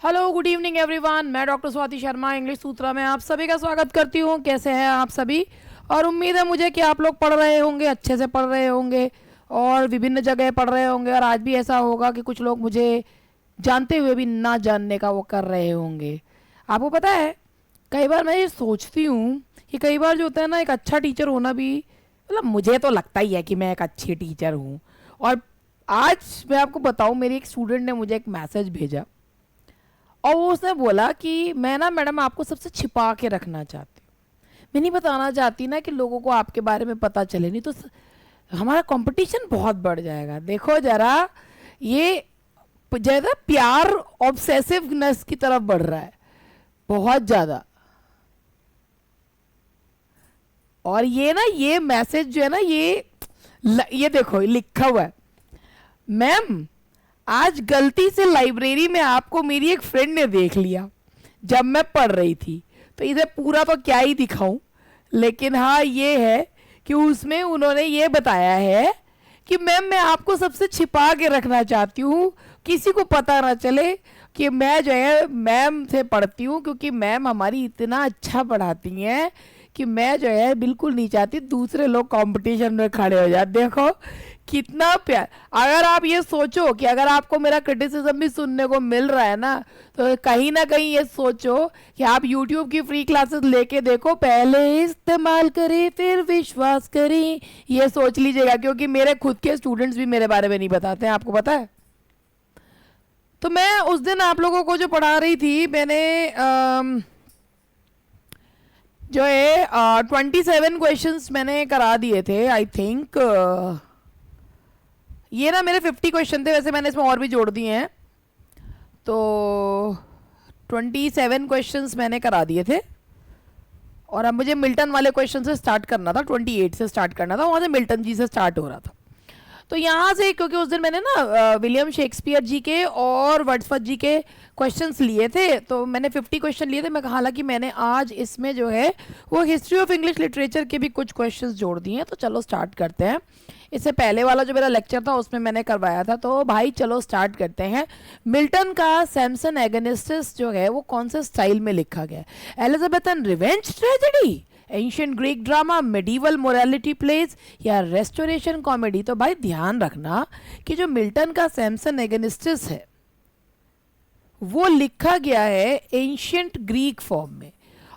Hello good evening everyone. मैं doctor Swati Sharma English सूत्रा में आप सभी का स्वागत करती हूँ। कैसे हैं आप सभी? और उम्मीद है मुझे कि आप लोग पढ़ रहे होंगे, अच्छे से पढ़ रहे होंगे और विभिन्न जगह पढ़ रहे होंगे। और आज भी ऐसा होगा कि कुछ लोग मुझे जानते हुए भी ना जानने का वो कर रहे होंगे। आपको पता है, कई बार मैं ये सोचती हूँ कि कई बार जो होता है ना, एक अच्छा टीचर होना भी, मतलब मुझे तो लगता ही है कि मैं एक अच्छी टीचर हूँ। और आज मैं आपको बताऊँ, मेरी एक स्टूडेंट ने मुझे एक मैसेज भेजा और वो उसने बोला कि मैं ना मैडम आपको सबसे छिपा के रखना चाहती हूँ। मैं नहीं बताना चाहती ना कि लोगों को आपके बारे में पता चले, नहीं तो हमारा कंपटीशन बहुत बढ़ जाएगा। देखो जरा, ये ज़्यादा प्यार ऑब्सेसिवनेस की तरफ बढ़ रहा है, बहुत ज़्यादा। और ये ना, ये मैसेज जो है ना, ये देखो लिखा हुआ है, मैम आज गलती से लाइब्रेरी में आपको मेरी एक फ्रेंड ने देख लिया जब मैं पढ़ रही थी। तो इसे पूरा तो क्या ही दिखाऊं, लेकिन हाँ ये है कि उसमें उन्होंने ये बताया है कि मैम मैं आपको सबसे छिपा के रखना चाहती हूँ, किसी को पता ना चले कि मैं जो है मैम से पढ़ती हूँ, क्योंकि मैम हमारी इतना अच्छा पढ़ाती हैं कि मैं जो है बिल्कुल नहीं चाहती दूसरे लोग कंपटीशन में खड़े हो जाए। देखो कितना प्यार। अगर आप ये सोचो कि अगर आपको मेरा क्रिटिसिज्म भी सुनने को मिल रहा है ना कहीं ये सोचो कि आप YouTube की फ्री क्लासेस लेके देखो, पहले इस्तेमाल करें फिर विश्वास करें, ये सोच लीजिएगा। क्योंकि मेरे खुद के स्टूडेंट्स भी मेरे बारे में नहीं बताते हैं, आपको पता है। तो मैं उस दिन आप लोगों को जो पढ़ा रही थी, मैंने जो है 27 क्वेश्चंस मैंने करा दिए थे आई थिंक। ये ना मेरे 50 क्वेश्चन थे, वैसे मैंने इसमें और भी जोड़ दिए हैं। तो 27 क्वेश्चंस मैंने करा दिए थे और अब मुझे मिल्टन वाले क्वेश्चन से स्टार्ट करना था, 28 से स्टार्ट करना था, वहाँ से मिल्टन जी से स्टार्ट हो रहा था। तो यहाँ से, क्योंकि उस दिन मैंने ना विलियम शेक्सपियर जी के और वर्ड्सवर्थ जी के क्वेश्चंस लिए थे, तो मैंने 50 क्वेश्चन लिए थे। मैं हालांकि मैंने आज इसमें जो है वो हिस्ट्री ऑफ इंग्लिश लिटरेचर के भी कुछ क्वेश्चंस जोड़ दिए हैं। तो चलो स्टार्ट करते हैं। इससे पहले वाला जो मेरा लेक्चर था उसमें मैंने करवाया था। तो भाई चलो स्टार्ट करते हैं। मिल्टन का सैमसन एगोनिस्टिस जो है वो कौन से स्टाइल में लिखा गया है? Elizabethan revenge tragedy, ancient Greek drama, medieval morality plays या रेस्टोरेशन कॉमेडी? तो भाई ध्यान रखना कि जो मिल्टन का सैमसन एगोनिस्टिस है वो लिखा गया है एंशियंट ग्रीक फॉर्म में।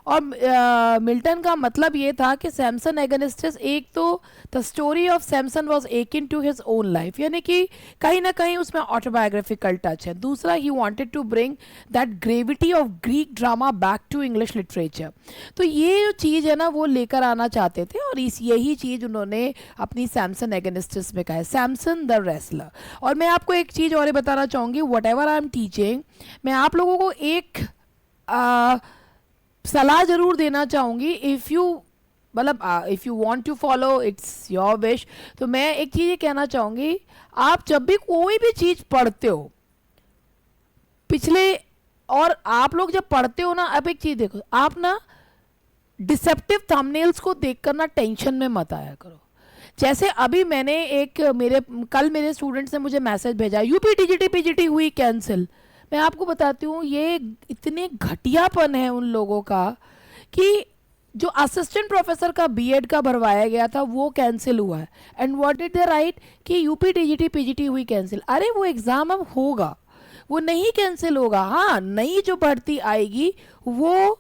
और मिल्टन का मतलब ये था कि सैमसन एगोनिस्टिस, एक तो the story of Samson was akin to his own life, यानी कि कहीं ना कहीं उसमें ऑटोबायोग्राफिकल टच है। दूसरा, he wanted to bring that gravity of Greek drama back to English literature. तो ये जो चीज़ है ना वो लेकर आना चाहते थे, और यही चीज़ उन्होंने अपनी सैमसन एगोनिस्टिस में कहा है, सैमसन द रेसलर। और मैं आपको एक चीज़ और बताना चाहूँगी, whatever I am teaching, मैं आप लोगों को एक सलाह जरूर देना चाहूँगी। If you if you want to follow, it's your wish. तो मैं एक चीज़ ये कहना चाहूँगी, आप जब भी कोई भी चीज़ पढ़ते हो पिछले, और आप लोग जब पढ़ते हो ना, अब एक चीज़ देखो, आप ना डिसेप्टिव थंबनेल्स को देखकर ना टेंशन में मत आया करो। जैसे अभी मैंने कल मेरे स्टूडेंट्स ने मुझे मैसेज भेजा, यूपी टीजीटी पीजीटी हुई कैंसिल। मैं आपको बताती हूँ ये इतने घटियापन है उन लोगों का कि जो असिस्टेंट प्रोफेसर का बीएड का भरवाया गया था वो कैंसिल हुआ है। And what did they right कि यूपी टीजीटी पीजीटी हुई कैंसिल। अरे वो एग्ज़ाम अब होगा, वो नहीं कैंसिल होगा। हाँ, नई जो भर्ती आएगी वो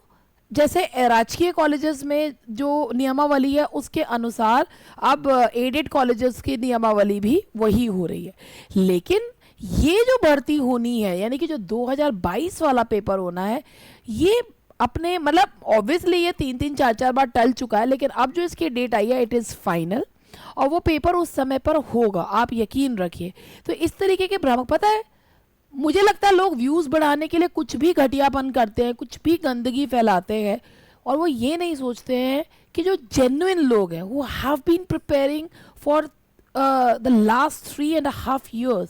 जैसे राजकीय कॉलेजेस में जो नियमावली है उसके अनुसार अब एडेड कॉलेजेस की नियमावली भी वही हो रही है। लेकिन ये जो भर्ती होनी है, यानी कि जो 2022 वाला पेपर होना है, ये अपने मतलब ऑब्वियसली ये 3-3 4-4 बार टल चुका है, लेकिन अब जो इसकी डेट आई है इट इज़ फाइनल, और वो पेपर उस समय पर होगा, आप यकीन रखिए। तो इस तरीके के भ्रम, पता है मुझे लगता है लोग व्यूज़ बढ़ाने के लिए कुछ भी घटियापन करते हैं, कुछ भी गंदगी फैलाते हैं, और वो ये नहीं सोचते हैं कि जो जेन्युइन लोग हैं वो have been preparing for the last 3.5 years,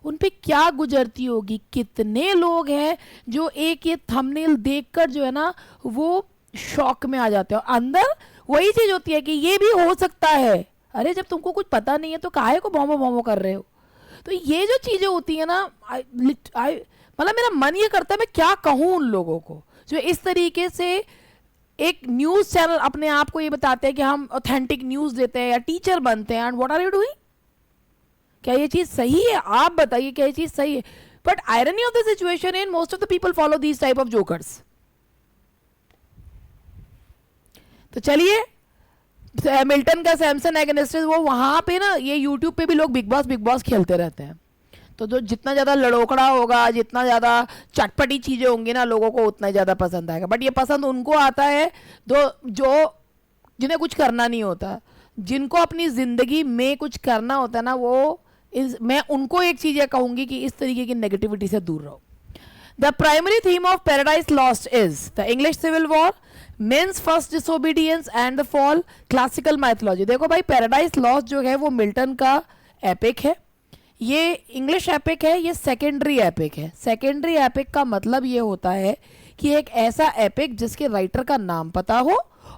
उन पे क्या गुजरती होगी। कितने लोग हैं जो एक ये थंबनेल देखकर जो है ना वो शॉक में आ जाते हैं, और अंदर वही चीज़ होती है कि ये भी हो सकता है। अरे जब तुमको कुछ पता नहीं है तो काहे को भौंवो भौंवो कर रहे हो। तो ये जो चीज़ें होती है ना, मतलब मेरा मन ये करता है मैं क्या कहूँ उन लोगों को जो इस तरीके से एक न्यूज़ चैनल अपने आप को ये बताते हैं कि हम ऑथेंटिक न्यूज़ देते हैं या टीचर बनते हैं, and what are you doing? क्या ये चीज़ सही है? आप बताइए क्या ये चीज़ सही है? But irony of the situation in most of the people follow these type of jokers. तो चलिए, मिल्टन का सैमसन एगनिस्ट, वो वहाँ पे ना, ये यूट्यूब पे भी लोग बिग बॉस खेलते रहते हैं. तो जो जितना ज़्यादा लड़ोकड़ा होगा, जितना ज़्यादा चटपटी चीज़ें होंगी ना, लोगों को उतना ही ज़्यादा पसंद आएगा. बट ये पसंद उनको आता है जो जिन्हें कुछ करना नहीं होता, जिनको अपनी ज़िंदगी में कुछ करना होता है ना, वो मैं उनको एक चीज़ ये कहूँगी कि इस तरीके की नेगेटिविटी से दूर रहो. The primary theme of Paradise Lost is the English Civil War, man's first disobedience and the fall, classical mythology. देखो भाई, पैराडाइज लॉस्ट जो है वो मिल्टन का एपिक है. ये इंग्लिश एपिक है, ये सेकेंडरी एपिक है. सेकेंडरी एपिक का मतलब ये होता है कि एक ऐसा एपिक जिसके राइटर का नाम पता हो,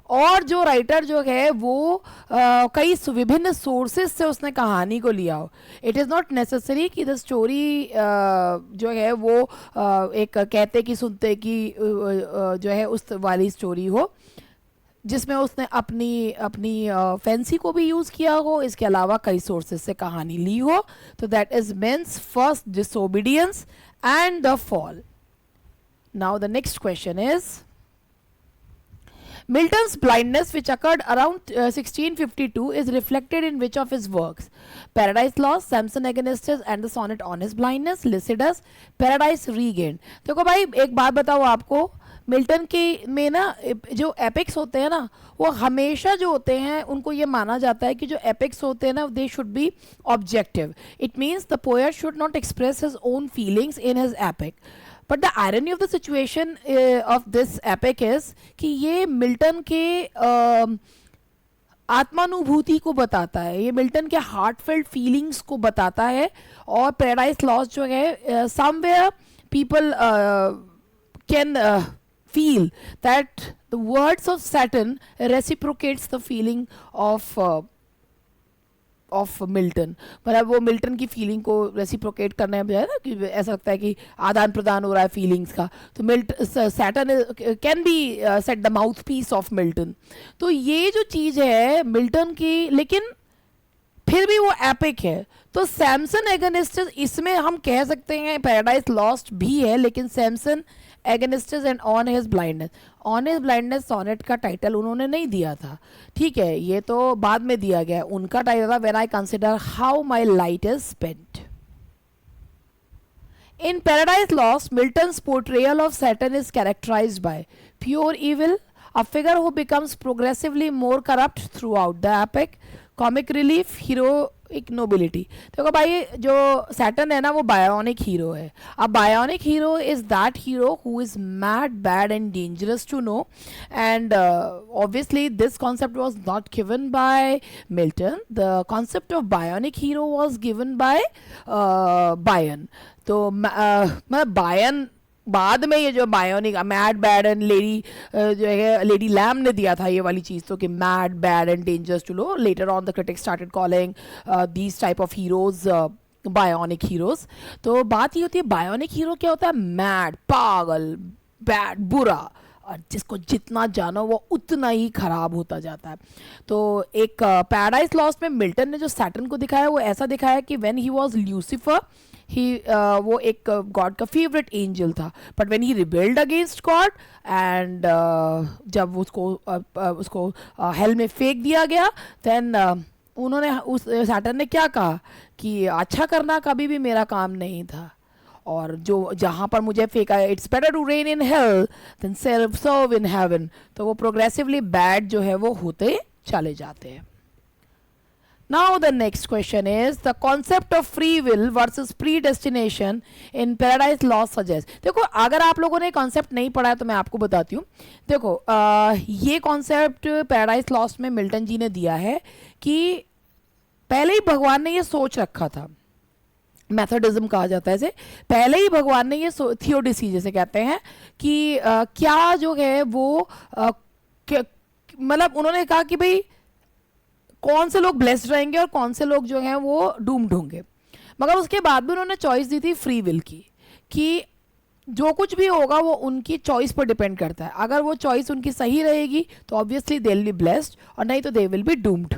और जो राइटर जो है वो कई विभिन्न सोर्सेज से उसने कहानी को लिया हो. इट इज़ नॉट नेसेसरी कि द स्टोरी जो है वो एक कहते कि सुनते कि जो है उस वाली स्टोरी हो, जिसमें उसने अपनी फैंसी को भी यूज़ किया हो, इसके अलावा कई सोर्सेज से कहानी ली हो. तो that is man's first disobedience and the fall. Now the next question is Milton's blindness, which occurred around 1652, is reflected in which of his works? Paradise Lost, Samson Agonistes, and the sonnet on his blindness, Lycidas, Paradise Regained. देखो भाई, एक बात बताओ आपको, Milton के में ना जो एपिक्स होते हैं ना, वो हमेशा जो होते हैं उनको ये माना जाता है कि जो एपिक्स होते हैं ना, they should be objective. It means the poet should not express his own feelings in his epic. But the irony of the situation of this epic is कि ये मिल्टन के आत्मानुभूति को बताता है, ये मिल्टन के हार्टफेल्ट फीलिंग्स को बताता है. और पैराडाइज लॉस्ट जो है, somewhere people can feel that the words of Saturn reciprocates the feeling of Milton. मतलब वो मिल्टन की फीलिंग को रेसिप्रोकेट करने में ना, कि ऐसा लगता है कि आदान प्रदान हो रहा है फीलिंग्स का. तो Saturn can be set the mouthpiece of Milton. तो ये जो चीज़ है मिल्टन की, लेकिन फिर भी वो एपिक है. तो सैमसन एगनिस्टिस, इसमें हम कह सकते हैं पैराडाइज लॉस्ट भी है, लेकिन Samson Agonistes and on his blindness. On his blindness sonnet का टाइटल उन्होंने नहीं दिया था, ठीक है, ये तो बाद में दिया गया. उनका टाइटल था when I consider how my light is spent. In Paradise Lost, Milton's portrayal of Saturn is characterized by pure evil, a figure who becomes progressively more corrupt throughout the epic, comic relief, heroic nobility. देखो भाई, जो Saturn है ना, वो bionic hero है. A bionic hero is that hero who is mad, bad and dangerous to know. And obviously this concept was not given by Milton. The concept of bionic hero was given by Bion. तो मतलब Bayern बाद में ये जो bionic mad bad and lady जो है lady lamb ने दिया था ये वाली चीज़, तो कि mad bad and dangerous to low. Later on the critics started calling these type of heroes Byronic heroes. तो बात ये होती है बायोनिक हीरो क्या होता है? मैड, पागल, बैड, बुरा, और जिसको जितना जानो वो उतना ही खराब होता जाता है. तो एक पैराडाइज लॉस्ट में मिल्टन ने जो सैटर्न को दिखाया वो ऐसा दिखाया कि व्हेन ही वाज लूसीफर, वो एक गॉड का फेवरेट एंजल था. But when he rebelled against God and जब उसको हेल में फेंक दिया गया, देन उन्होंने उस सैटर्न ने क्या कहा कि अच्छा करना कभी भी मेरा काम नहीं था, और जो जहाँ पर मुझे फेंका है, it's better to reign in hell than serve in heaven. तो वो प्रोग्रेसिवली बैड जो है वो होते चले जाते हैं. Now the next question is the concept of free will versus predestination in Paradise Lost suggests. देखो, अगर आप लोगों ने कॉन्सेप्ट नहीं पढ़ा है तो मैं आपको बताती हूँ. देखो, ये कॉन्सेप्ट पैराडाइज लॉस्ट में मिल्टन जी ने दिया है कि पहले ही भगवान ने ये सोच रखा था. मैथोडिज्म कहा जाता है इसे. पहले ही भगवान ने ये थियोडिसी जैसे कहते हैं कि क्या जो है वो मतलब उन्होंने कहा कि भाई कौन से लोग ब्लेस्ड रहेंगे और कौन से लोग जो हैं वो डूम्ड होंगे. मगर उसके बाद भी उन्होंने चॉइस दी थी फ्री विल की, कि जो कुछ भी होगा वो उनकी चॉइस पर डिपेंड करता है. अगर वो चॉइस उनकी सही रहेगी तो obviously they will be blessed, और नहीं तो दे विल बी डूम्ड.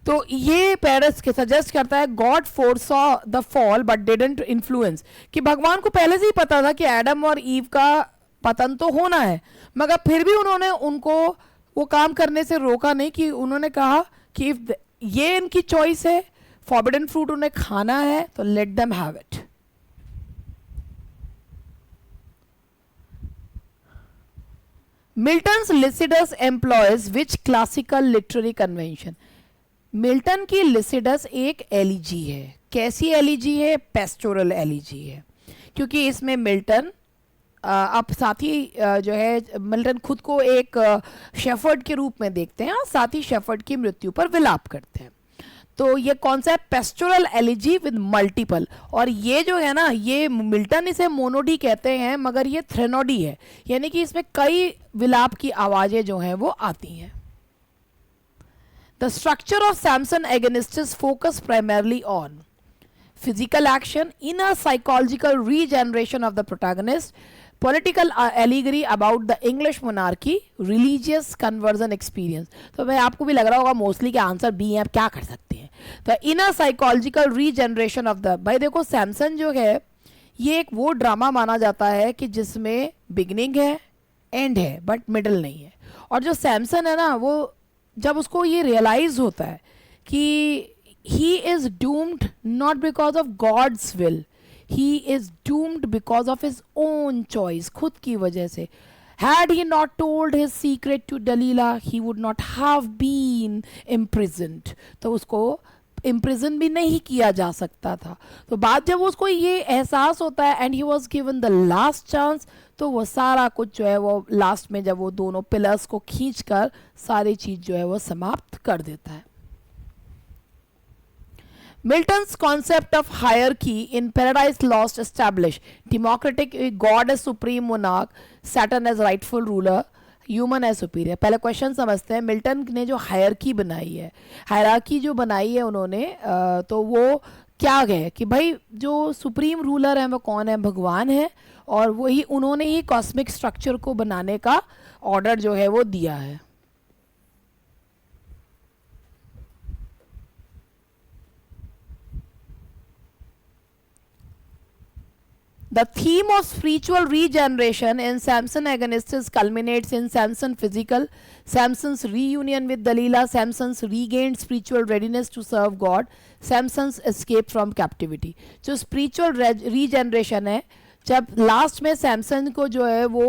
तो ये पेरिस के सजेस्ट करता है God foresaw the fall but didn't influence, कि भगवान को पहले से ही पता था कि एडम और ईव का पतन तो होना है, मगर फिर भी उन्होंने उनको वो काम करने से रोका नहीं. कि उन्होंने कहा कि ये इनकी चॉइस है, फॉरबिडन फ्रूट उन्हें खाना है, तो let them have it. Milton's Lycidas employees which classical literary convention. Milton की लिसिडस एक एलिजी है. कैसी एलिजी है? पेस्टोरल एलिजी है, क्योंकि इसमें मिल्टन अब साथ ही जो है मिल्टन खुद को एक शेफर्ड के रूप में देखते हैं और साथ ही शेफर्ड की मृत्यु पर विलाप करते हैं. तो ये concept pastoral elegy with multiple, और ये जो है ना, ये मिल्टन इसे मोनोडी कहते हैं मगर ये थ्रेनोडी है, यानी कि इसमें कई विलाप की आवाज़ें जो हैं वो आती हैं. The structure of Samson agonists focus primarily on physical action, inner psychological regeneration of the protagonist, political allegory about the English monarchy, religious conversion experience. तो भाई आपको भी लग रहा होगा मोस्टली के आंसर बी हैं, आप क्या कर सकते हैं. तो inner psychological regeneration of the, भाई देखो सैमसन जो है ये एक वो ड्रामा माना जाता है कि जिसमें बिगनिंग है, एंड है, बट मिडल नहीं है. और जो सैमसन है ना, वो जब उसको ये रियलाइज होता है कि he is doomed not because of God's will, he is doomed because of his own choice, खुद की वजह से. Had he not told his secret to Delilah he would not have been imprisoned. तो उसको imprison भी नहीं किया जा सकता था. तो बाद जब उसको ये एहसास होता है and he was given the last chance, तो वो सारा कुछ जो है वो लास्ट में जब वो दोनों पिलर्स को खींचकर सारी चीज जो है वो समाप्त कर देता है. Milton's concept of hierarchy in Paradise Lost established democratic God as supreme monarch, Saturn as rightful ruler, human as superior. पहले क्वेश्चन समझते हैं. मिल्टन ने जो हायरकी बनाई है, हायरार्की जो बनाई है उन्होंने, तो वो क्या है कि भाई जो सुप्रीम रूलर है वो कौन है? भगवान है, और वही उन्होंने ही कॉस्मिक स्ट्रक्चर को बनाने का ऑर्डर जो है वो दिया है. The theme of spiritual regeneration in Samson agonists culminates in Samson physical, Samson's reunion with Dalila, Samson's regained spiritual readiness to serve God, Samson's escape from captivity. जो spiritual regeneration है, जब लास्ट में सैमसन को जो है वो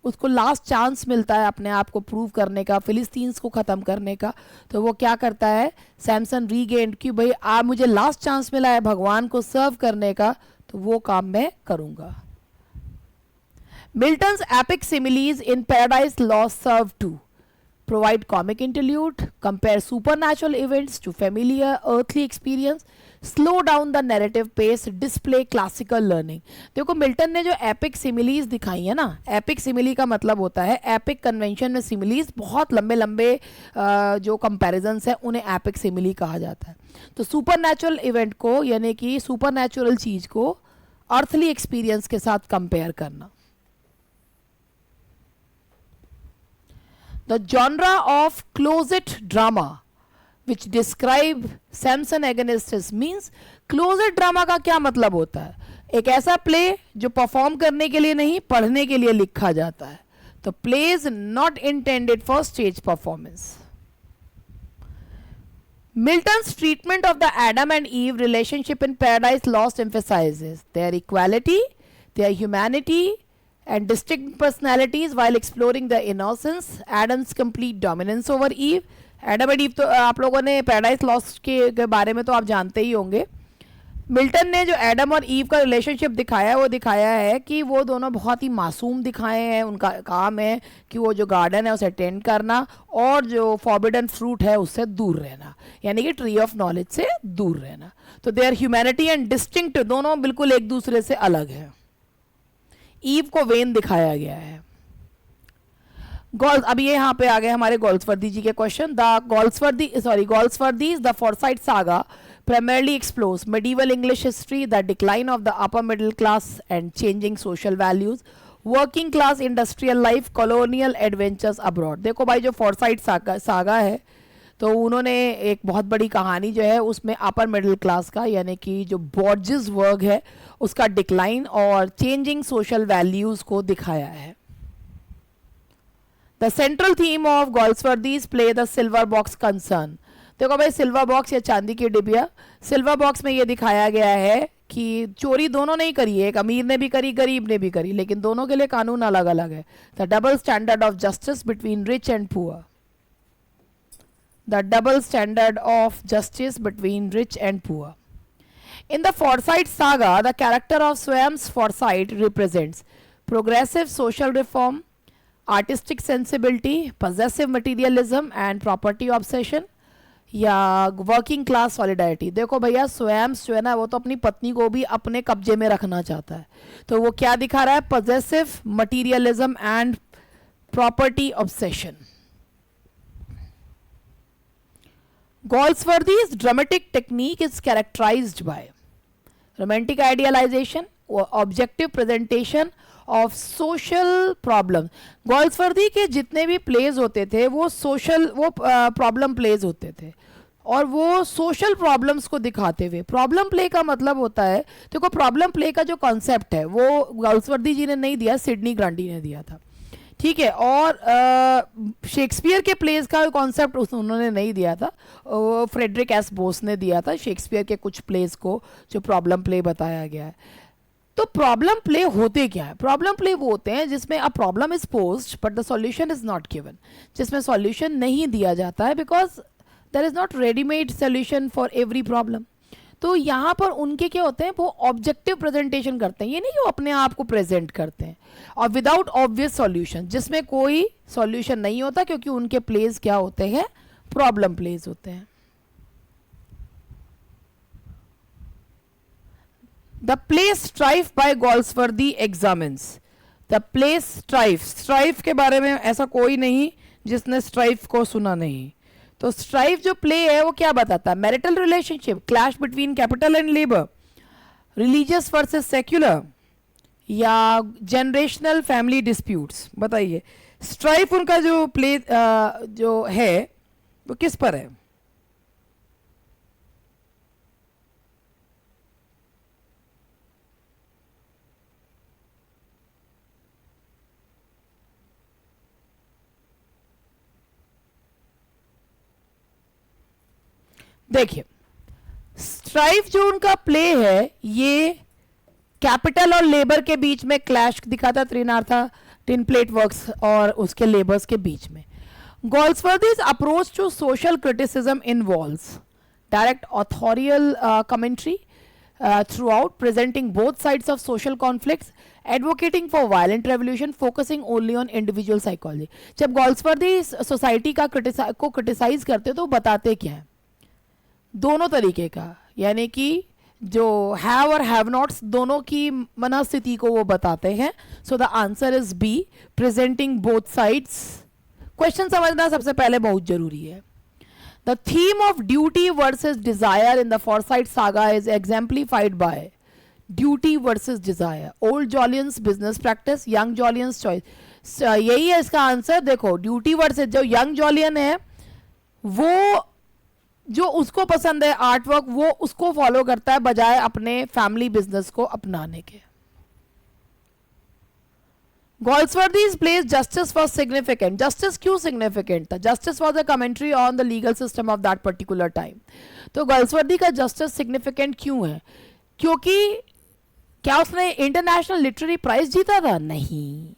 उसको लास्ट चांस मिलता है अपने आप को प्रूव करने का, फिलिस्तीन्स को ख़त्म करने का, तो वो क्या करता है? सैमसन रीगेंड कि भाई आप मुझे लास्ट चांस मिला है भगवान को सर्व करने का, तो वो काम मैं करूँगा. Milton's epic similes in Paradise Lost serve to provide comic interlude, compare supernatural events to familiar earthly experience, slow down the narrative pace, display classical learning. देखो मिल्टन ने जो एपिक सिमिलीज दिखाई है ना, एपिक सिमिली का मतलब होता है, एपिक कन्वेंशन में सिमिलीज बहुत लंबे लंबे जो कंपैरिजन्स हैं उन्हें एपिक सिमिली कहा जाता है. तो सुपरनैचुरल इवेंट को, यानी कि सुपरनैचुरल चीज को अर्थली एक्सपीरियंस के साथ कंपेयर करना. The genre of closet drama which describe Samson agonists means closet drama का क्या मतलब होता है? एक ऐसा प्ले जो परफॉर्म करने के लिए नहीं, पढ़ने के लिए लिखा जाता है. तो plays not intended for stage performance. Milton's treatment of the Adam and Eve relationship in Paradise Lost emphasizes their equality, their humanity, and distinct personalities while exploring the innocence, Adam's complete dominance over Eve. Adam and Eve तो आप लोगों ने paradise lost के बारे में तो आप जानते ही होंगे. मिल्टन ने जो एडम और ईव का रिलेशनशिप दिखाया है वो दिखाया है कि वो दोनों बहुत ही मासूम दिखाए हैं. उनका काम है कि वो जो गार्डन है उसे अटेंड करना और जो फॉरबिडन फ्रूट है उससे दूर रहना, यानी कि ट्री ऑफ नॉलेज से दूर रहना. तो देयर ह्यूमैनिटी एंड डिस्टिंक्ट, दोनों बिल्कुल एक दूसरे से अलग है. ईव को वेन दिखाया गया है. अब ये यहाँ पे आ गए हमारे गोल्सवर्दी जी के question. The Galsworthy the Forsyte saga primarily explores medieval English history, the decline of the upper middle class and changing social values, working class industrial life, colonial adventures abroad. देखो भाई जो फॉरसाइट सागा है तो उन्होंने एक बहुत बड़ी कहानी जो है उसमें अपर मिडिल क्लास का यानी कि जो बॉर्जिस वर्ग है उसका डिक्लाइन और चेंजिंग सोशल वैल्यूज़ को दिखाया है. The central theme of Galsworthy's play the silver box concern. देखो भाई सिल्वर बॉक्स या चांदी की डिबिया, सिल्वर बॉक्स में ये दिखाया गया है कि चोरी दोनों ने ही करी है, एक अमीर ने भी करी गरीब ने भी करी, लेकिन दोनों के लिए कानून अलग अलग है. The double standard of justice between rich and poor. The double standard of justice between rich and poor. In the Forsyte saga, the character of Swams Forsyte represents progressive social reform, artistic sensibility, possessive materialism and property obsession या working class solidarity. देखो भैया स्वयम्स जो है ना वो तो अपनी पत्नी को भी अपने कब्जे में रखना चाहता है, तो वो क्या दिखा रहा है? Possessive materialism and property obsession. Galsworthy's dramatic technique is characterized by romantic idealization or objective presentation of social problems. Galsworthy के जितने भी प्लेज होते थे वो सोशल वो प्रॉब्लम प्लेज होते थे और वो सोशल प्रॉब्लम्स को दिखाते हुए. प्रॉब्लम प्ले का मतलब होता है, देखो प्रॉब्लम प्ले का जो कॉन्सेप्ट है वो गाल्सवर्दी जी ने नहीं दिया, सिडनी ग्रांडी ने दिया था, ठीक है. और शेक्सपियर के प्लेस का कॉन्सेप्ट उन्होंने नहीं दिया था, वो फ्रेडरिक एस बोस ने दिया था शेक्सपियर के कुछ प्लेस को जो प्रॉब्लम प्ले बताया गया है. तो प्रॉब्लम प्ले होते क्या है? प्रॉब्लम प्ले वो होते हैं जिसमें a problem is posed but the solution is not given, जिसमें सॉल्यूशन नहीं दिया जाता है because there is not readymade solution for every problem. तो यहाँ पर उनके क्या होते हैं, वो ऑब्जेक्टिव प्रेजेंटेशन करते हैं, ये नहीं कि वो अपने आप को प्रेजेंट करते हैं, और विदाउट ऑब्वियस सॉल्यूशन, जिसमें कोई सॉल्यूशन नहीं होता क्योंकि उनके प्लेस क्या होते हैं? प्रॉब्लम प्लेस होते हैं. The play strife by Galsworthy examines. The play strife, strife के बारे में ऐसा कोई नहीं जिसने स्ट्राइफ को सुना नहीं. तो स्ट्राइफ जो प्ले है वो क्या बताता है? Marital relationship, clash between capital and labour, religious versus secular या जनरेशनल फैमिली डिस्प्यूट्स. बताइए स्ट्राइफ उनका जो प्ले जो है वो किस पर है? देखिए स्ट्राइफ जो उनका प्ले है ये कैपिटल और लेबर के बीच में क्लैश दिखाता, त्रिनार्था टिन प्लेट वर्क्स और उसके लेबर्स के बीच में. Galsworthy's approach to social criticism involves direct authorial commentary throughout, presenting both sides of social conflicts, advocating for violent revolution, focusing only on individual psychology. जब Galsworthy society का criticise करते तो बताते क्या है? दोनों तरीके का, यानी कि जो हैव और हैव नॉट्स दोनों की मनस्थिति को वो बताते हैं. So the answer is B, presenting both sides. Question समझना सबसे पहले बहुत जरूरी है. The theme of duty versus desire in the Forsyte saga is exemplified by duty versus desire, old Jolyon's business practice, young Jolyon's choice. यही है इसका answer. देखो ड्यूटी वर्सेस, जो यंग जॉलियन है वो जो उसको पसंद है आर्ट वर्क वो उसको फॉलो करता है बजाय अपने फैमिली बिजनेस को अपनाने के. Galsworthy's place justice was significant. Justice क्यों significant था? Justice was a commentary on the legal system of that particular time. तो Galsworthy का justice significant क्यों है? क्योंकि क्या उसने इंटरनेशनल लिटरेरी प्राइज जीता था? नहीं.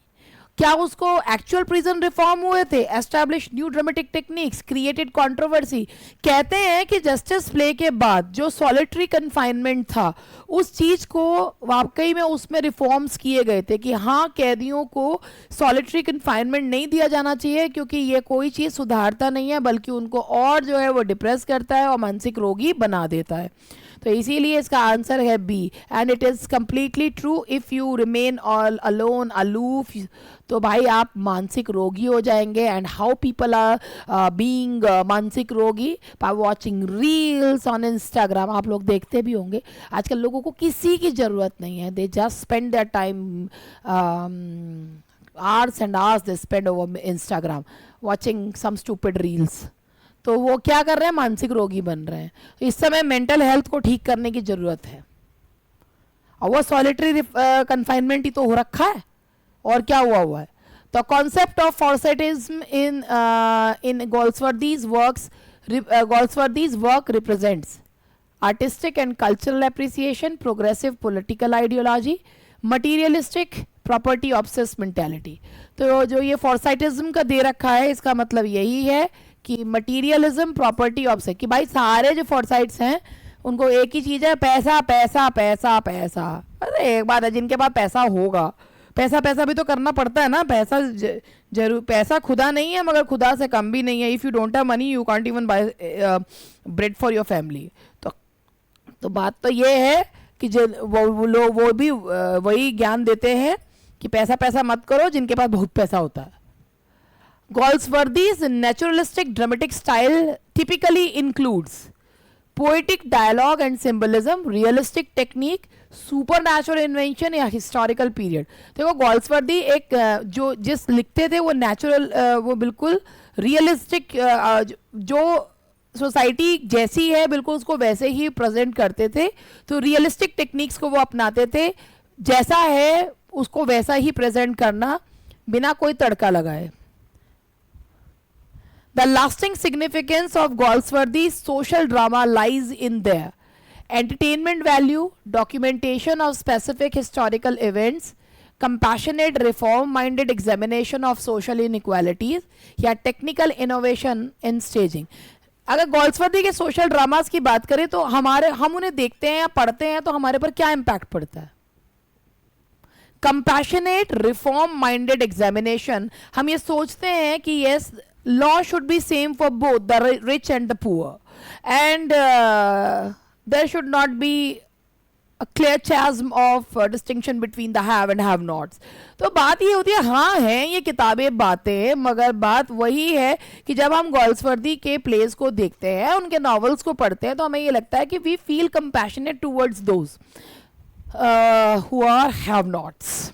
क्या उसको एक्चुअल प्रिजन रिफॉर्म हुए थे? Establish new dramatic techniques, created controversy. कहते हैं कि जस्टिस प्ले के बाद जो सॉलिटरी कन्फाइनमेंट था उस चीज को वाकई में उसमें रिफॉर्म्स किए गए थे कि हाँ कैदियों को सॉलिटरी कन्फाइनमेंट नहीं दिया जाना चाहिए क्योंकि ये कोई चीज सुधारता नहीं है बल्कि उनको और जो है वो डिप्रेस करता है और मानसिक रोगी बना देता है. तो इसीलिए इसका आंसर है B, and it is completely true. If you remain all alone aloof, तो भाई आप मानसिक रोगी हो जाएंगे। And how people are being मानसिक रोगी? By watching reels on Instagram. आप लोग देखते भी होंगे आजकल लोगों को किसी की ज़रूरत नहीं है, they just spend their time, hours and hours they spend over Instagram watching some stupid reels। तो वो क्या कर रहे हैं? मानसिक रोगी बन रहे हैं। इस समय मेंटल हेल्थ को ठीक करने की ज़रूरत है, और वो सॉलिटरी कन्फाइनमेंट ही तो हो रखा है, और क्या हुआ है? The concept of Forsythism in Goldsworthy's work represents artistic and cultural appreciation, progressive political ideology, materialistic property obsessed mentality। तो जो ये फॉर्साइटिज्म का दे रखा है, इसका मतलब यही है कि मटीरियलिज्म, प्रॉपर्टी ऑब्सेस, कि भाई सारे जो फॉर्साइट्स हैं उनको एक ही चीज़ है, पैसा पैसा पैसा पैसा। अरे एक बात है, जिनके पास पैसा होगा, पैसा पैसा भी तो करना पड़ता है ना। पैसा जरूर, पैसा खुदा नहीं है मगर खुदा से कम भी नहीं है। If you don't have money you can't even bye bread for your family. तो बात तो ये है कि जो वो लोग वो भी वही ज्ञान देते हैं कि पैसा पैसा मत करो जिनके पास बहुत पैसा होता है। Goldsworthy's naturalistic dramatic style typically includes poetic dialogue and symbolism, realistic technique, supernatural invention या historical period। देखो गोल्ड्सवर्दी एक जो जिस लिखते थे वो नेचुरल, वो बिल्कुल रियलिस्टिक, जो सोसाइटी जैसी है बिल्कुल उसको वैसे ही प्रेजेंट करते थे। तो रियलिस्टिक टेक्निक्स को वो अपनाते थे, जैसा है उसको वैसा ही प्रेजेंट करना बिना कोई तड़का लगाए। The lasting significance of Goldsworthy's social drama lies in their entertainment value, documentation of specific historical events, compassionate reform-minded examination of social inequalities, या technical innovation in staging। अगर गोल्ड्सवर्दी के सोशल ड्रामास की बात करें तो हम उन्हें देखते हैं या पढ़ते हैं तो हमारे पर क्या इम्पैक्ट पड़ता है? कंपैशनेट रिफॉर्म माइंडेड एग्जामिनेशन, हम ये सोचते हैं कि yes law should be same for both the rich and the poor, and there should not be a clear chasm of distinction between the have and have nots। तो बात ये होती है, हाँ हैं ये किताबें बातें, मगर बात वही है कि जब हम गोल्ड्सवर्दी के प्लेस को देखते हैं, उनके नॉवेल्स को पढ़ते हैं, तो हमें ये लगता है कि we feel compassionate towards those who are have nots.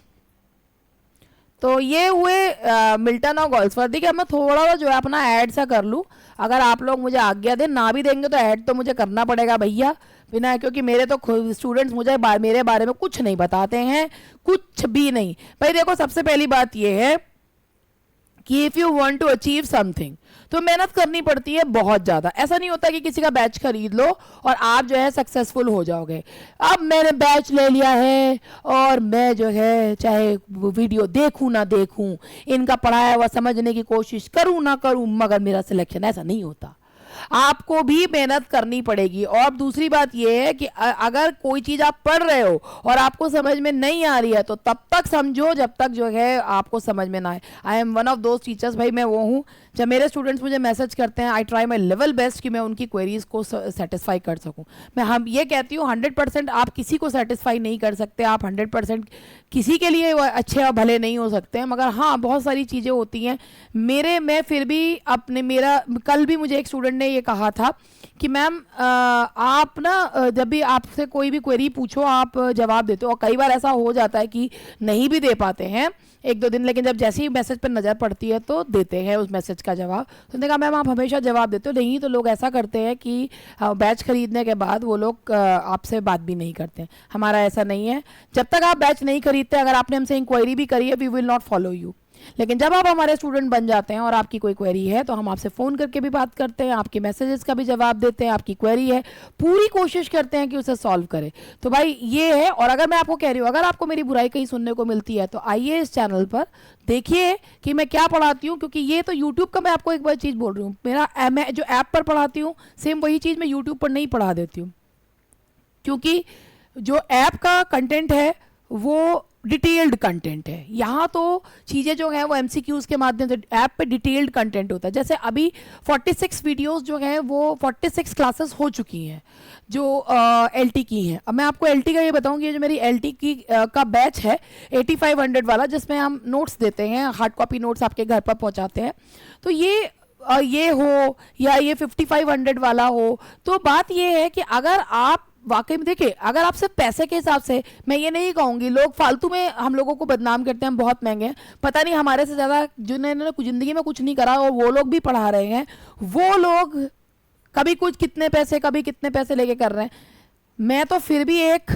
तो ये हुए मिल्टन और गोल्ड्सवर्दी के। मैं थोड़ा जो है अपना ऐड सा कर लूँ, अगर आप लोग मुझे आज्ञा दें। ना भी देंगे तो ऐड तो मुझे करना पड़ेगा भैया, बिना, क्योंकि मेरे तो स्टूडेंट्स मुझे मेरे बारे में कुछ नहीं बताते हैं, कुछ भी नहीं। भाई देखो, सबसे पहली बात ये है कि if you want to achieve something तो मेहनत करनी पड़ती है बहुत ज़्यादा। ऐसा नहीं होता कि किसी का बैच खरीद लो और आप जो है सक्सेसफुल हो जाओगे। अब मैंने बैच ले लिया है और मैं जो है चाहे वीडियो देखूं ना देखूं, इनका पढ़ाया हुआ समझने की कोशिश करूं ना करूं, मगर मेरा सिलेक्शन, ऐसा नहीं होता। आपको भी मेहनत करनी पड़ेगी। और दूसरी बात यह है कि अगर कोई चीज़ आप पढ़ रहे हो और आपको समझ में नहीं आ रही है तो तब तक समझो जब तक जो है आपको समझ में ना आए। I am one of those teachers, भाई मैं वो हूँ, जब मेरे स्टूडेंट्स मुझे मैसेज करते हैं I try my level best कि मैं उनकी क्वेरीज को सेटिस्फाई कर सकूं। मैं हम ये कहती हूँ 100% आप किसी को सेटिस्फाई नहीं कर सकते, आप 100% किसी के लिए अच्छे और भले नहीं हो सकते हैं, मगर हाँ बहुत सारी चीज़ें होती हैं। मैं फिर भी कल भी मुझे एक स्टूडेंट ने ये कहा था कि मैम आप ना जब भी आपसे कोई भी क्वेरी पूछो आप जवाब देते हो, और कई बार ऐसा हो जाता है कि नहीं भी दे पाते हैं 1-2 दिन, लेकिन जब जैसे ही मैसेज पर नज़र पड़ती है तो देते हैं उस मैसेज का जवाब। तो उन्होंने कहा मैम आप हमेशा जवाब देते हो? नहीं, तो लोग ऐसा करते हैं कि बैच खरीदने के बाद वो लोग आपसे बात भी नहीं करते हैं। हमारा ऐसा नहीं है, जब तक आप बैच नहीं खरीदते, अगर आपने हमसे इंक्वायरी भी करी है, we will not follow you. लेकिन जब आप हमारे स्टूडेंट बन जाते हैं और आपकी कोई क्वेरी है तो हम आपसे फ़ोन करके भी बात करते हैं, आपके मैसेजेस का भी जवाब देते हैं, आपकी क्वेरी है पूरी कोशिश करते हैं कि उसे सॉल्व करें। तो भाई ये है। और अगर मैं आपको कह रही हूँ, अगर आपको मेरी बुराई कहीं सुनने को मिलती है तो आइए इस चैनल पर देखिए कि मैं क्या पढ़ाती हूँ, क्योंकि ये तो यूट्यूब का मैं आपको एक बार चीज़ बोल रही हूँ, मैं जो ऐप पर पढ़ाती हूँ सेम वही चीज़ मैं यूट्यूब पर नहीं पढ़ा देती हूँ, क्योंकि जो ऐप का कंटेंट है वो डिटेल्ड कंटेंट है। यहाँ तो चीज़ें जो हैं वो एमसीक्यूज के माध्यम से ऐप पे डिटेल्ड कंटेंट होता है। जैसे अभी 46 वीडियोस जो हैं वो 46 क्लासेस हो चुकी हैं जो एलटी की हैं। अब मैं आपको एलटी का ये बताऊंगी, ये जो मेरी एलटी की का बैच है 8500 वाला, जिसमें हम नोट्स देते हैं, हार्ड कॉपी नोट्स आपके घर पर पहुँचाते हैं। तो ये हो या ये 5500 वाला हो, तो बात ये है कि अगर आप वाकई में देखिए, अगर आप सिर्फ पैसे के हिसाब से, मैं ये नहीं कहूँगी, लोग फालतू में हम लोगों को बदनाम करते हैं, हम बहुत महंगे हैं, पता नहीं हमारे से ज़्यादा जिन्होंने ज़िंदगी में कुछ नहीं करा और वो लोग भी पढ़ा रहे हैं, वो लोग कभी कुछ कितने पैसे, कभी कितने पैसे लेके कर रहे हैं। मैं तो फिर भी एक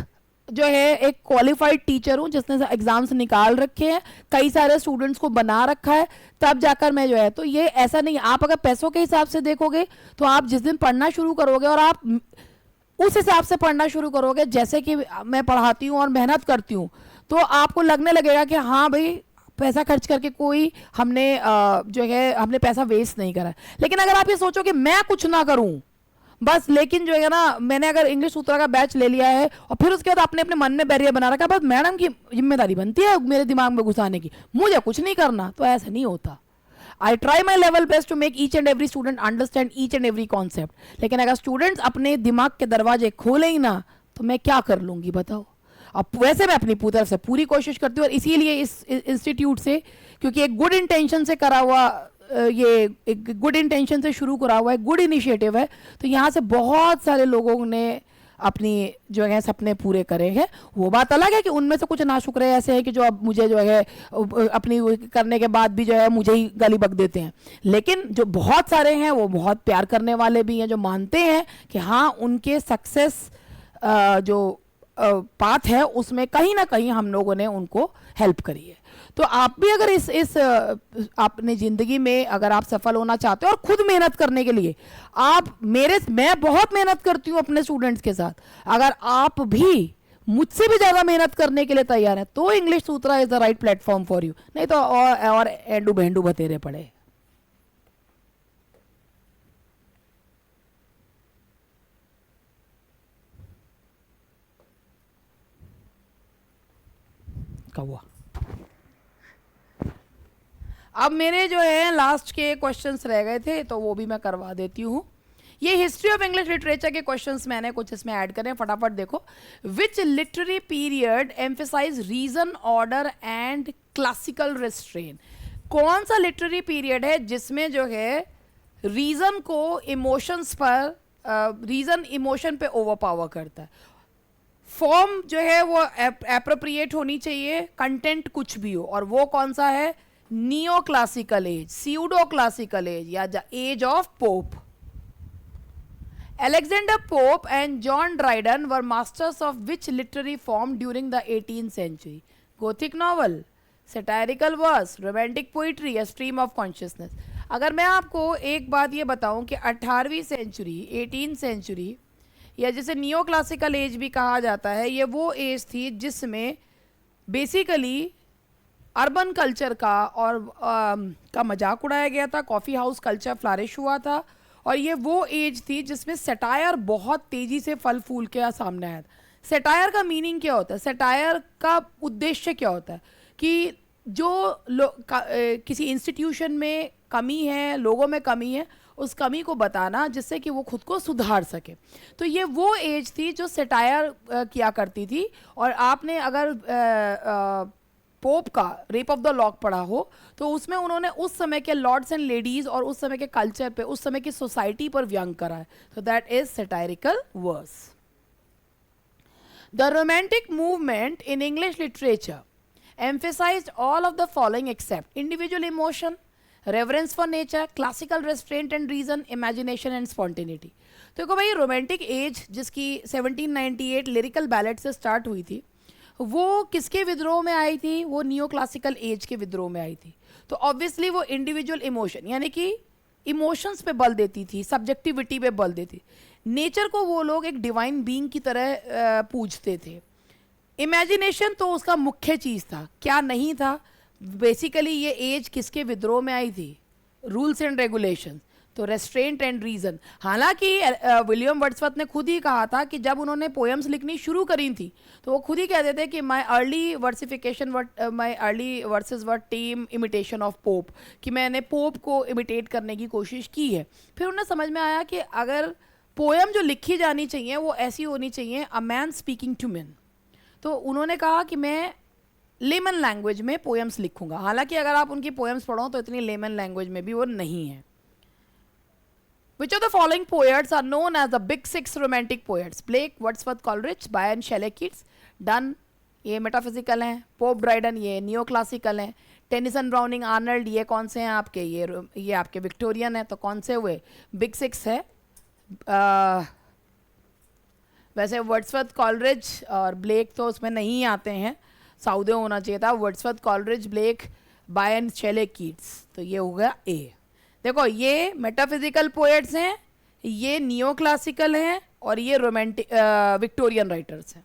जो है एक क्वालिफाइड टीचर हूँ जिसने एग्जाम्स निकाल रखे हैं, कई सारे स्टूडेंट्स को बना रखा है, तब जाकर मैं जो है, तो ये ऐसा नहीं, आप अगर पैसों के हिसाब से देखोगे तो आप जिस दिन पढ़ना शुरू करोगे और आप उस हिसाब से पढ़ना शुरू करोगे जैसे कि मैं पढ़ाती हूँ और मेहनत करती हूँ, तो आपको लगने लगेगा कि हाँ भाई पैसा खर्च करके कोई हमने जो है हमने पैसा वेस्ट नहीं करा। लेकिन अगर आप ये सोचो कि मैं कुछ ना करूँ बस, लेकिन जो है ना, मैंने अगर इंग्लिश सूत्रा का बैच ले लिया है और फिर उसके बाद आपने अपने मन में बैरियर बना रखा, बस मैडम की जिम्मेदारी बनती है मेरे दिमाग में घुसाने की, मुझे कुछ नहीं करना, तो ऐसा नहीं होता। I try my level best to make each and every student understand each and every concept. लेकिन अगर स्टूडेंट्स अपने दिमाग के दरवाजे खोले ही ना, तो मैं क्या कर लूँगी बताओ। अब वैसे मैं अपनी तरफ से पूरी कोशिश करती हूँ, और इसीलिए इस इंस्टीट्यूट से, क्योंकि एक गुड इंटेंशन से करा हुआ, ये एक गुड इंटेंशन से शुरू करा हुआ है, गुड इनिशिएटिव है, तो यहाँ से बहुत सारे लोगों ने अपनी जो है सपने पूरे करे हैं। वो बात अलग है कि उनमें से कुछ नाशुक्रे ऐसे हैं कि जो अब मुझे जो है अपनी करने के बाद भी जो है मुझे ही गाली बक देते हैं, लेकिन जो बहुत सारे हैं वो बहुत प्यार करने वाले भी हैं, जो मानते हैं कि हाँ उनके सक्सेस जो पाथ है उसमें कहीं ना कहीं हम लोगों ने उनको हेल्प करी है। तो आप भी अगर इस अपनी ज़िंदगी में अगर आप सफल होना चाहते हो और खुद मेहनत करने के लिए, मैं बहुत मेहनत करती हूँ अपने स्टूडेंट्स के साथ, अगर आप भी मुझसे भी ज़्यादा मेहनत करने के लिए तैयार हैं तो English Sutra is the right platform for you, नहीं तो और एंडू भेंडू बतेरे पड़े। कौवा, अब मेरे जो है लास्ट के क्वेश्चंस रह गए थे तो वो भी मैं करवा देती हूँ। ये हिस्ट्री ऑफ इंग्लिश लिटरेचर के क्वेश्चंस मैंने कुछ इसमें ऐड करे, फटाफट देखो। Which literary period emphasise reason, order and classical restraint? कौन सा लिटरेरी पीरियड है जिसमें जो है रीजन को इमोशंस पर, रीजन इमोशन पे ओवर पावर करता है, फॉर्म जो है वो एप्रोप्रिएट होनी चाहिए, कंटेंट कुछ भी हो, और वो कौन सा है? Neo classical age, pseudo classical age, या age of Pope. Alexander Pope and John Dryden were masters of which literary form during the 18th century? Gothic novel, satirical verse, romantic poetry या stream of consciousness? अगर मैं आपको एक बात ये बताऊं कि 18वीं सेंचुरी, 18th सेंचुरी, या जिसे नियो क्लासिकल एज भी कहा जाता है, ये वो एज थी जिसमें बेसिकली अर्बन कल्चर का और का मजाक उड़ाया गया था, कॉफ़ी हाउस कल्चर फ्लरिश हुआ था, और ये वो एज थी जिसमें सेटायर बहुत तेज़ी से फल फूल के सामने आया था। सेटायर का मीनिंग क्या होता है? सेटायर का उद्देश्य क्या होता है कि जो किसी इंस्टीट्यूशन में कमी है, लोगों में कमी है, उस कमी को बताना जिससे कि वो खुद को सुधार सके। तो ये वो एज थी जो सेटायर किया करती थी। और आपने अगर पोप का रेप ऑफ द लॉक पढ़ा हो तो उसमें उन्होंने उस समय के लॉर्ड्स एंड लेडीज और उस समय के कल्चर पे, उस समय की सोसाइटी पर व्यंग करा है। तो that is satirical verse. The romantic movement in English literature emphasized all of the following except individual emotion, reverence for nature, classical restraint and reason, imagination and spontaneity। तो देखो भाई, रोमांटिक एज जिसकी 1798 lyrical ballot से start हुई थी, वो किसके विद्रोह में आई थी? वो नियो क्लासिकल एज के विद्रोह में आई थी। तो ऑब्वियसली वो इंडिविजुअल इमोशन, यानी कि इमोशंस पे बल देती थी, सब्जेक्टिविटी पे बल देती। नेचर को वो लोग एक डिवाइन बीइंग की तरह पूजते थे। इमेजिनेशन तो उसका मुख्य चीज़ था। क्या नहीं था? बेसिकली ये एज किसके विद्रोह में आई थी? Rules and regulations. तो रेस्ट्रेंट एंड रीजन। हालांकि विलियम वर्ड्सवर्थ ने खुद ही कहा था कि जब उन्होंने पोएम्स लिखनी शुरू करी थी तो वो खुद ही कहते थे कि my early versification my early verses were team imitation of Pope, कि मैंने पोप को इमिटेट करने की कोशिश की है। फिर उन्हें समझ में आया कि अगर पोएम जो लिखी जानी चाहिए वो ऐसी होनी चाहिए, a man speaking to man, तो उन्होंने कहा कि मैं लेमन लैंग्वेज में पोएम्स लिखूंगा। हालांकि अगर आप उनकी पोएम्स पढ़ो तो इतनी लेमन लैंग्वेज में भी वो नहीं है। Which of the following poets are known as the big six romantic poets? Blake, Wordsworth, Coleridge, Byron, Shelley, Keats. Donne, ये मेटाफिजिकल हैं। पोप ड्राइडन, ये नियो क्लासिकल हैं। टेनिसन, ब्राउनिंग, आर्नल्ड, ये कौन से हैं आपके? ये आपके विक्टोरियन है। तो कौन से हुए? बिग सिक्स है। वैसे वर्ड्सवर्थ, कॉलरिज और ब्लेक तो उसमें नहीं आते हैं, साउदे होना चाहिए था। Wordsworth, Coleridge, black, Bayern, शेले, Keats. तो ये हो गया ए। देखो ये मेटाफिजिकल पोएट्स हैं, ये नियो क्लासिकल हैं और ये रोमांटिक विक्टोरियन राइटर्स हैं।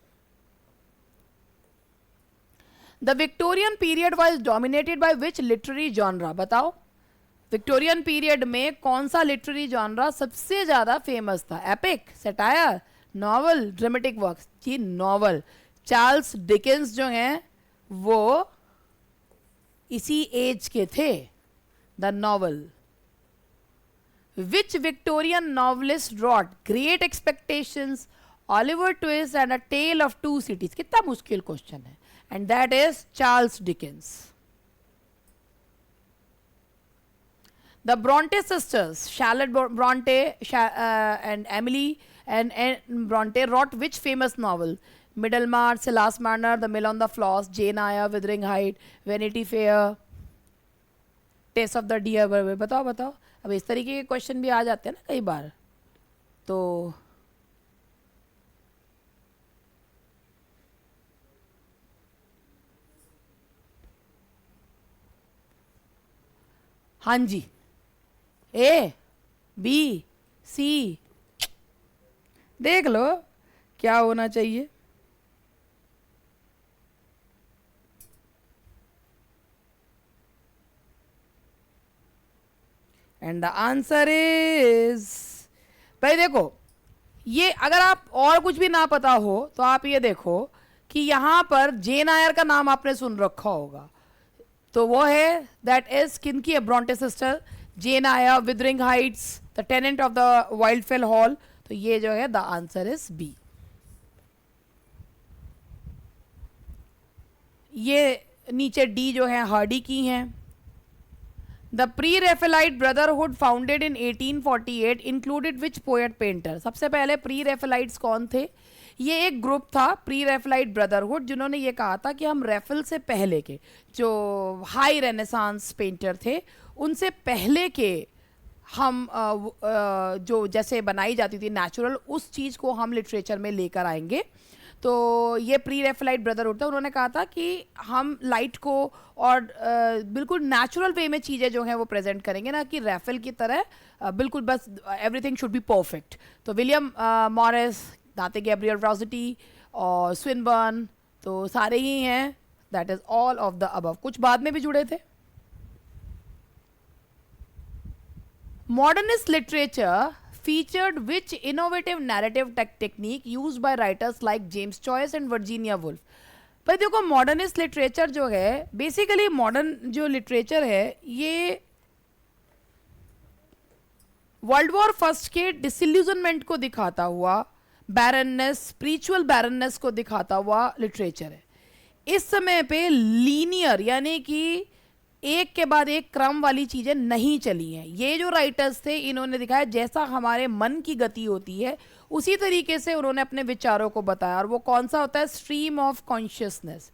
The Victorian period was dominated by which literary genre? बताओ विक्टोरियन पीरियड में कौन सा लिटरेरी जॉनरा सबसे ज्यादा फेमस था? Epic, satire, novel, dramatic works? जी नॉवल। चार्ल्स डिकेंस जो हैं वो इसी एज के थे। The novel. Which Victorian novelist wrote Great Expectations, Oliver Twist and A Tale of Two Cities? कितना मुश्किल क्वेश्चन है। And that is Charles Dickens. The Bronte sisters, Charlotte Bronte and Emily and Bronte wrote which famous novel? Middlemarch, Silas Marner, The Mill on the Floss, Jane Eyre, Wuthering Heights, Vanity Fair, Taste of the Deer. बताओ बताओ। अब इस तरीके के question भी आ जाते हैं ना कई बार। तो हाँ जी, ए बी सी देख लो क्या होना चाहिए। एंड द आंसर इज, भाई देखो ये अगर आप और कुछ भी ना पता हो तो आप ये देखो कि यहां पर जेन आयर का नाम आपने सुन रखा होगा, तो वो है दैट इज किनकी है? Bronte sister, Jane Eyre, Wuthering Heights, the tenant of the Wildfell Hall. तो ये जो है द आंसर इज बी। ये नीचे डी जो है हार्डी की हैं। The pre Raphaelite brotherhood founded in 1848 included which poet painter? सबसे पहले प्री रेफेलाइट्स कौन थे? ये एक ग्रुप था प्री रेफेलाइट ब्रदरहुड, जिन्होंने ये कहा था कि हम रेफेल से पहले के जो हाई रेनेसांस पेंटर थे उनसे पहले के हम जो जैसे बनाई जाती थी नेचुरल, उस चीज़ को हम लिटरेचर में लेकर आएंगे। तो ये प्री रेफेलाइट ब्रदरहुड था। उन्होंने कहा था कि हम लाइट को और बिल्कुल नेचुरल वे में चीज़ें जो हैं वो प्रेजेंट करेंगे, ना कि रेफेल की तरह बिल्कुल बस एवरीथिंग शुड बी परफेक्ट। तो विलियम मॉरिस, दांते गैब्रियल रॉसिटी और स्विनबर्न तो सारे ही हैं। That is all of the above. कुछ बाद में भी जुड़े थे। Modernist literature featured which innovative narrative technique used by writers like James Joyce and Virginia Woolf? भाई देखो मॉडर्निस्ट लिटरेचर जो है, बेसिकली मॉडर्न जो लिटरेचर है ये वर्ल्ड वॉर फर्स्ट के डिसइल्यूजनमेंट को दिखाता हुआ, बैरननेस, स्पिरिचुअल बैरननेस को दिखाता हुआ लिटरेचर है। इस समय पे लीनियर यानी कि एक के बाद एक क्रम वाली चीजें नहीं चली हैं। ये जो राइटर्स थे इन्होंने दिखाया जैसा हमारे मन की गति होती है उसी तरीके से उन्होंने अपने विचारों को बताया। और वो कौन सा होता है? Stream of consciousness.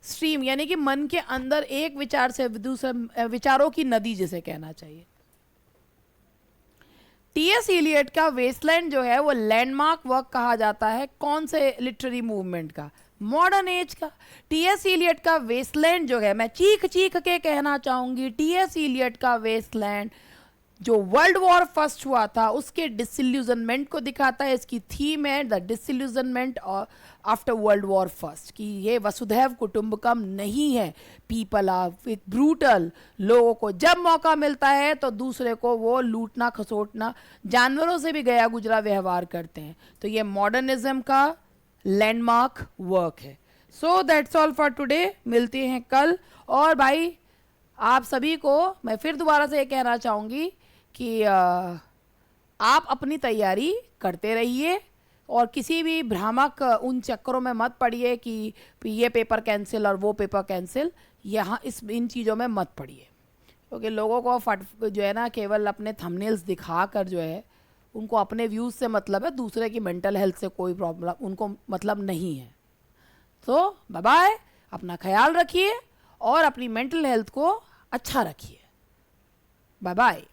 स्ट्रीम यानी कि मन के अंदर एक विचार से दूसरे विचारों की नदी जिसे कहना चाहिए। टीएस इलियट का वेस्टलैंड जो है वो लैंडमार्क वर्क कहा जाता है कौन से लिटरेरी मूवमेंट का? मॉडर्न एज का। टीएस इलियट का वेस्टलैंड जो है, मैं चीख चीख के कहना चाहूंगी, टीएस इलियट का वेस्टलैंड जो वर्ल्ड वॉर फर्स्ट हुआ था उसके डिसइल्यूजनमेंट को दिखाता है। इसकी थीम है the disillusionment after world war first, कि ये वसुधैव कुटुंबकम नहीं है। पीपल आर विथ ब्रूटल, लोगों को जब मौका मिलता है तो दूसरे को वो लूटना खसोटना, जानवरों से भी गया गुजरा व्यवहार करते हैं। तो ये मॉडर्निज्म का लैंडमार्क वर्क है। So that's all for today, मिलते हैं कल। और भाई आप सभी को मैं फिर दोबारा से ये कहना चाहूँगी कि आप अपनी तैयारी करते रहिए और किसी भी भ्रामक उन चक्करों में मत पड़िए कि ये पेपर कैंसिल और वो पेपर कैंसिल, यहाँ इन चीज़ों में मत पड़िए, क्योंकि लोगों को जो है ना केवल अपने थंबनेल्स दिखा कर जो है उनको अपने व्यूज़ से मतलब है, दूसरे की मेंटल हेल्थ से कोई प्रॉब्लम उनको मतलब नहीं है। तो बाय बाय, अपना ख्याल रखिए और अपनी मेंटल हेल्थ को अच्छा रखिए। Bye bye.